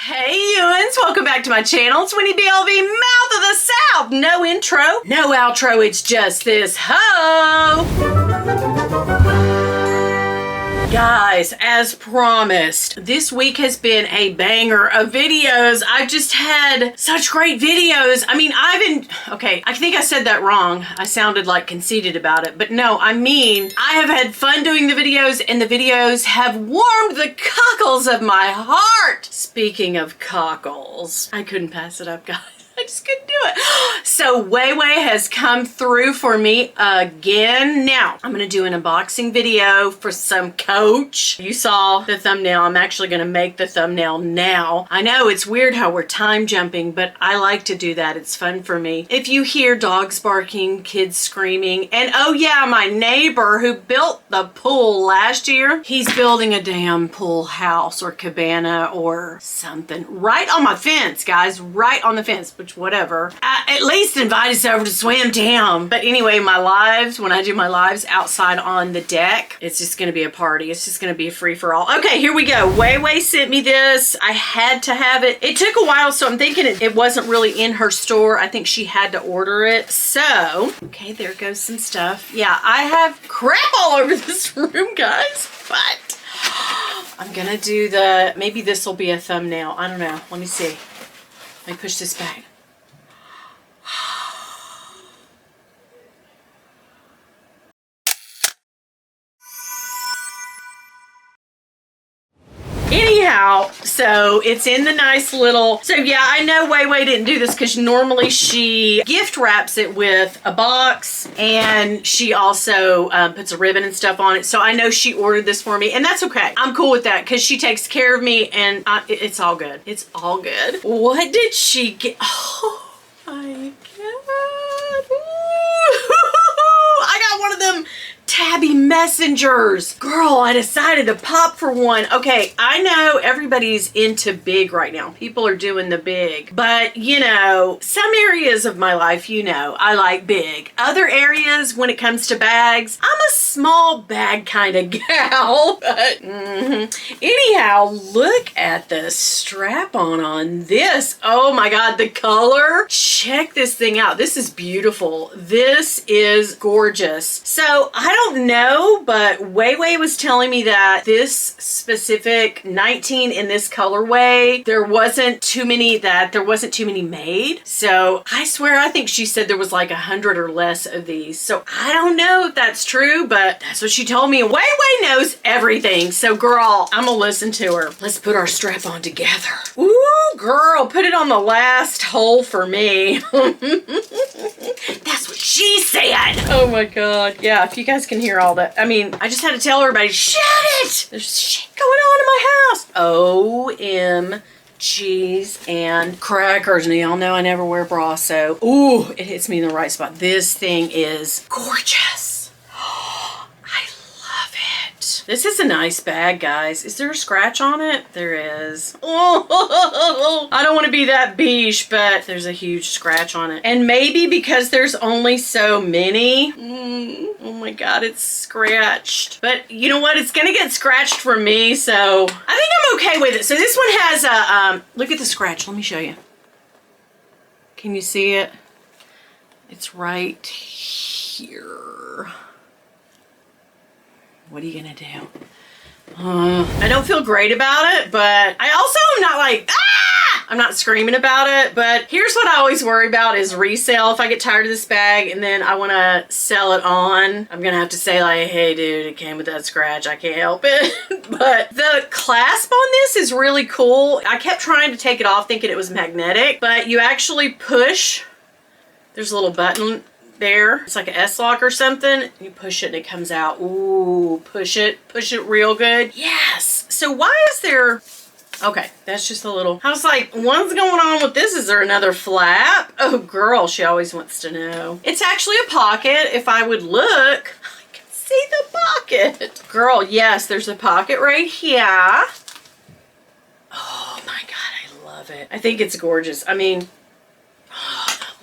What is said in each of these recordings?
Hey Ewans, welcome back to my channel. It's Winnie BLV, Mouth of the South. No intro, no outro, it's just this ho. Guys, as promised, this week has been a banger of videos. I've just had such great videos. I mean, okay, I think I said that wrong. I sounded like conceited about it, but no, I mean, I have had fun doing the videos and the videos have warmed the cockles of my heart. Speaking of cockles, I couldn't pass it up, guys. I just couldn't do it. So WeiWei has come through for me again. Now, I'm gonna do an unboxing video for some Coach. You saw the thumbnail. I'm actually gonna make the thumbnail now. I know it's weird how we're time jumping, but I like to do that. It's fun for me. If you hear dogs barking, kids screaming, and oh yeah, my neighbor who built the pool last year, he's building a damn pool house or cabana or something right on my fence, guys, right on the fence. Which whatever, at least invite us over to swim to him. But anyway, my lives, when I do my lives outside on the deck, it's just gonna be a party. It's just gonna be a free-for-all. Okay, here we go. WeiWei sent me this. I had to have it. It took a while, so I'm thinking it wasn't really in her store. I think she had to order it. So, okay, there goes some stuff. Yeah, I have crap all over this room, guys, but I'm gonna do maybe this will be a thumbnail. I don't know. Let me see. Let me push this back. Anyhow, so it's in the nice little, so yeah, I know WeiWei didn't do this because normally she gift wraps it with a box and she also puts a ribbon and stuff on it. So I know she ordered this for me and that's okay. I'm cool with that because she takes care of me and it's all good. It's all good. What did she get? Oh my God. Ooh. I got one of them Tabby messengers. Girl, I decided to pop for one. Okay, I know everybody's into big right now. People are doing the big. But, you know, some areas of my life, you know, I like big. Other areas, when it comes to bags, I'm a small bag kind of gal. But, anyhow, look at the strap-on on this. Oh my God, the color. Check this thing out. This is beautiful. This is gorgeous. So, I don't know, but WeiWei was telling me that this specific 19 in this colorway, there wasn't too many made. So I swear, I think she said there was like 100 or less of these. So I don't know if that's true, but that's what she told me. WeiWei knows everything. So girl, I'm gonna listen to her. Let's put our strap on together. Ooh, girl, put it on the last hole for me. That's what she said. Oh my God. Yeah, if you guys can hear all that. I mean, I just had to tell everybody, shut it! There's shit going on in my house. OMGs and crackers. And y'all know I never wear bra, so ooh, it hits me in the right spot. This thing is gorgeous. This is a nice bag, guys. Is there a scratch on it? There is. Oh, I don't want to be that beige, but there's a huge scratch on it. And maybe because there's only so many. Oh my God, it's scratched. But you know what? It's gonna get scratched for me, so I think I'm okay with it. So this one has a, look at the scratch. Let me show you. Can you see it? It's right here. What are you gonna do? I don't feel great about it, but I also am not like, ah! I'm not screaming about it, but here's what I always worry about is resale. If I get tired of this bag and then I wanna sell it on, I'm gonna have to say like, hey dude, it came with that scratch, I can't help it. But the clasp on this is really cool. I kept trying to take it off thinking it was magnetic, but you actually push, there's a little button there. It's like an S-lock or something. You push it and it comes out. Ooh, push it real good. Yes. So why is there, okay, that's just a little, I was like, what's going on with this? Is there another flap? Oh girl, she always wants to know. It's actually a pocket. If I would look, I can see the pocket. Girl, yes, there's a pocket right here. Oh my God, I love it. I think it's gorgeous. I mean,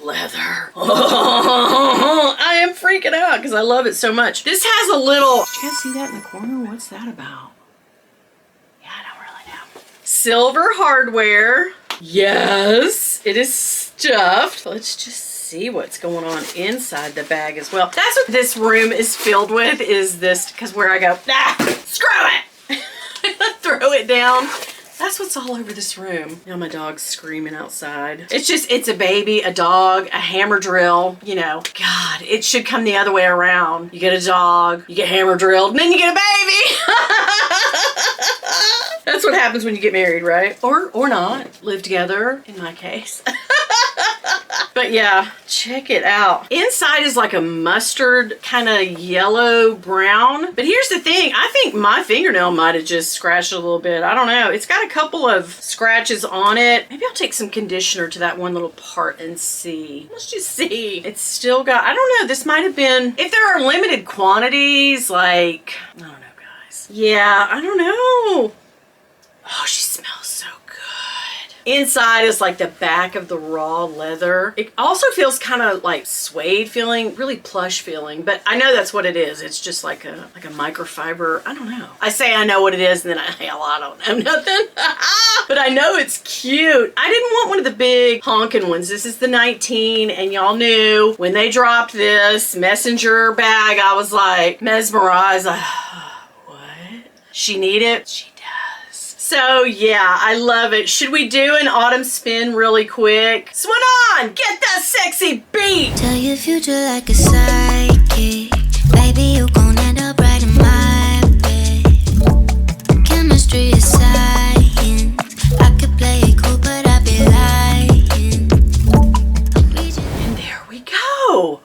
leather. Oh, I am freaking out because I love it so much. This has a little, did you guys see that in the corner? What's that about? Yeah, I don't really know. silver hardware. Yes, it is stuffed. Let's just see what's going on inside the bag as well. That's what this room is filled with, is this, because where I go, screw it. Throw it down. That's what's all over this room. Now my dog's screaming outside. It's a baby, a dog, a hammer drill, you know. God, it should come the other way around. You get a dog, you get hammer drilled, and then you get a baby. That's what happens when you get married, right? Or not. Live together, in my case. But yeah, check it out. Inside is like a mustard kind of yellow brown. But here's the thing. I think my fingernail might have just scratched a little bit. I don't know. It's got a couple of scratches on it. Maybe I'll take some conditioner to that one little part and see. Let's just see. It's still got, I don't know. This might have been, if there are limited quantities, like, I don't know, guys. Yeah, I don't know. Oh, she smells so good. Inside is like the back of the raw leather. It also feels kind of like suede feeling, really plush feeling, but I know that's what it is. It's just like a microfiber. I don't know. I say I know what it is and then I don't know nothing. But I know it's cute. I didn't want one of the big honking ones. This is the 19 and y'all knew when they dropped this messenger bag, I was like mesmerized. What? She need it? She So yeah, I love it. Should we do an autumn spin really quick? Swing on! Get that sexy beat! Tell your future like a psychic. Baby, you gon' end up right in my bed. Chemistry is science. I could play it cool, but I'd be lying. And there we go.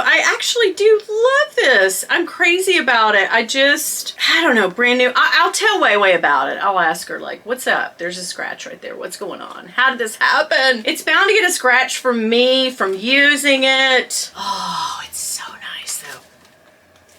I actually do love this. I'm crazy about it. I don't know, brand new. I'll tell WeiWei about it. I'll ask her, like, what's up? There's a scratch right there. What's going on? How did this happen? It's bound to get a scratch from me, from using it. Oh, it's so nice though.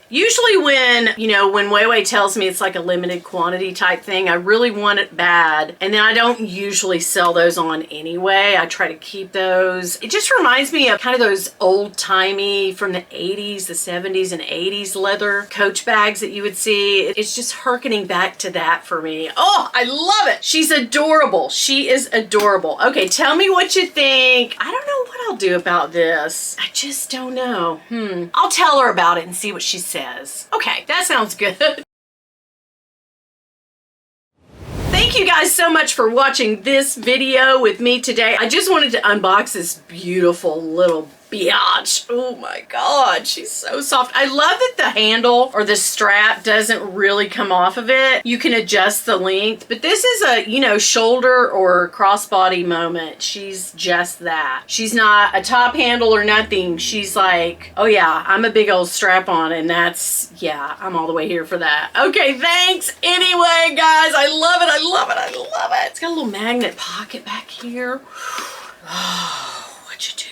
Usually when WeiWei tells me it's like a limited quantity type thing, I really want it bad. And then I don't usually sell those on anyway. I try to keep those. It just reminds me of kind of those old timey from the 80s, the 70s and 80s leather Coach bags that you would see. It's just hearkening back to that for me. Oh, I love it. She's adorable. She is adorable. Okay, tell me what you think. I don't know what I'll do about this. I just don't know. I'll tell her about it and see what she says. Okay, that sounds good. Thank you guys so much for watching this video with me today. I just wanted to unbox this beautiful little biatch. Oh my God, she's so soft. I love that the handle or the strap doesn't really come off of it. You can adjust the length, but this is a, shoulder or crossbody moment. She's just that. She's not a top handle or nothing. She's like, oh yeah, I'm a big old strap on and that's, yeah, I'm all the way here for that. Okay, thanks anyway, guys. I love it. I love it. I love it. It's got a little magnet pocket back here. Oh, what you do?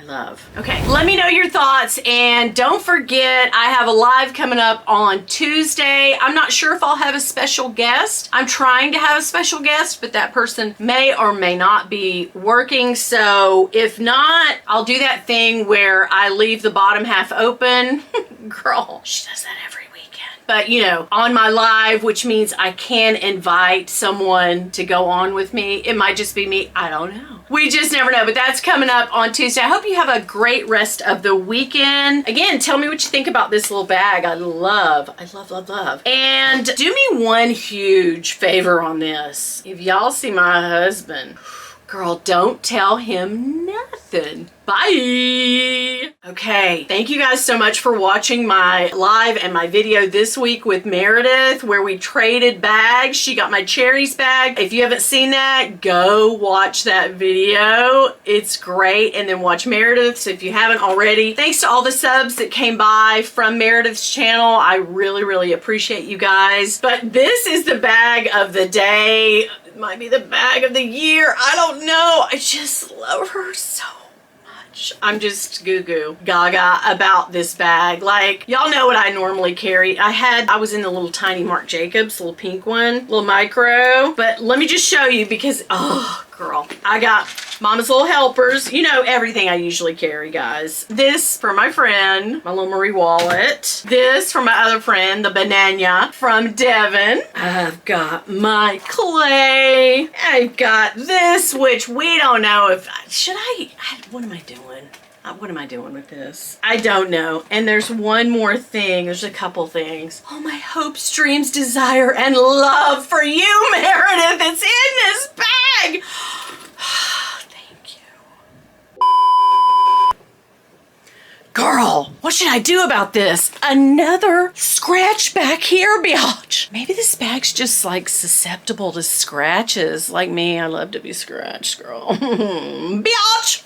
Love. Okay, let me know your thoughts and don't forget I have a live coming up on Tuesday. I'm not sure if I'll have a special guest. I'm trying to have a special guest, but that person may or may not be working. So if not, I'll do that thing where I leave the bottom half open. Girl, she does that every weekend. But on my live, which means I can invite someone to go on with me. It might just be me. I don't know. We just never know, but that's coming up on Tuesday. I hope you have a great rest of the weekend. Again, tell me what you think about this little bag. I love, love. And do me one huge favor on this. If y'all see my husband, girl, don't tell him nothing. Bye. Okay, thank you guys so much for watching my live and my video this week with Meredith where we traded bags. She got my cherries bag. If you haven't seen that, go watch that video. It's great. And then watch Meredith's if you haven't already. Thanks to all the subs that came by from Meredith's channel. I really, really appreciate you guys. But this is the bag of the day. It might be the bag of the year. I don't know. I just love her so much. I'm just goo-goo gaga about this bag. Like, y'all know what I normally carry. I was in the little tiny Marc Jacobs, little pink one, little micro. But let me just show you because, oh, girl, I got Mama's Little Helpers. You know, everything I usually carry, guys. This for my friend, my little Marie wallet. This for my other friend, the Banana from Devon. I've got my clay. I've got this, which we don't know if, what am I doing? What am I doing with this? I don't know. And there's one more thing. There's a couple things. Oh, my hopes, dreams, desire, and love for you, Meredith. It's in this bag. Thank you. Girl, what should I do about this? Another scratch back here, biatch. Maybe this bag's just like susceptible to scratches. Like me, I love to be scratched, girl. Biatch.